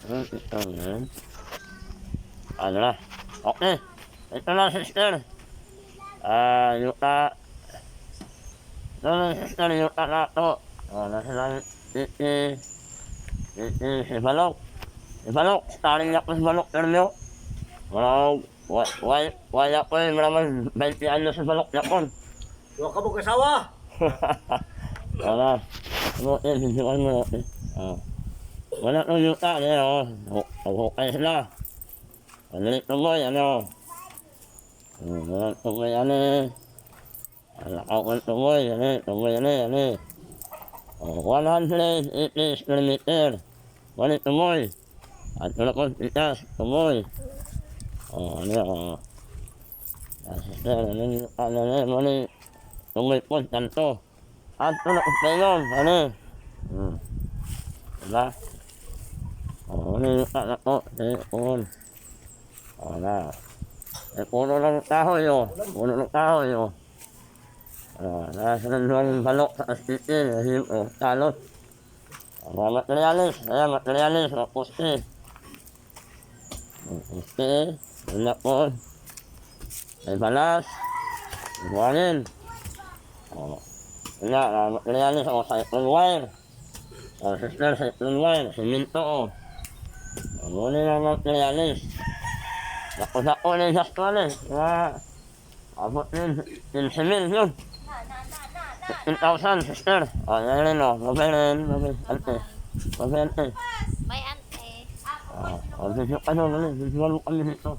Ito na. Ano na? Okay. Ito na, sister. Yuta. Ito na, sister. Yuta na ito. Nasa lang. Si Balok. Si Balok. Starting niya ko si Balok. Termyo. Wala ko eh. Maramang 20 ano si Balok niya ko. Huwag ka mo kasawa! Wala. Hindi ko mo. Wala ko yuta. Hukay sila. Ano tumoy, ano? Wala tumoy, ano? Alakaw ko tumoy, ano? Tumoy, ano? 180 square meter. Wala tumoy. At wala ko itas, tumoy. Ano? Sister, ano? Tumoy po, tanto. At wala ko tayo, ano? Diba? Ano yung ako? Wala. Puno ng kahoy yun. Puno ng kahoy yun. Nasa ng balok sa astitin. Talot. Materialis. Materialis. Puste. Puste. Wala po. May balas. Buwanin. Wala. Materialis. Cyclone wire. Sister, cyclone wire. Siminto. Muna na materialis. Dako na yung saktuan eh. Abot yun. 15,000 yun. 15,000, sister. Yan rin o. Mabay. Ante. May ante. Video ka doon. Video kami dito.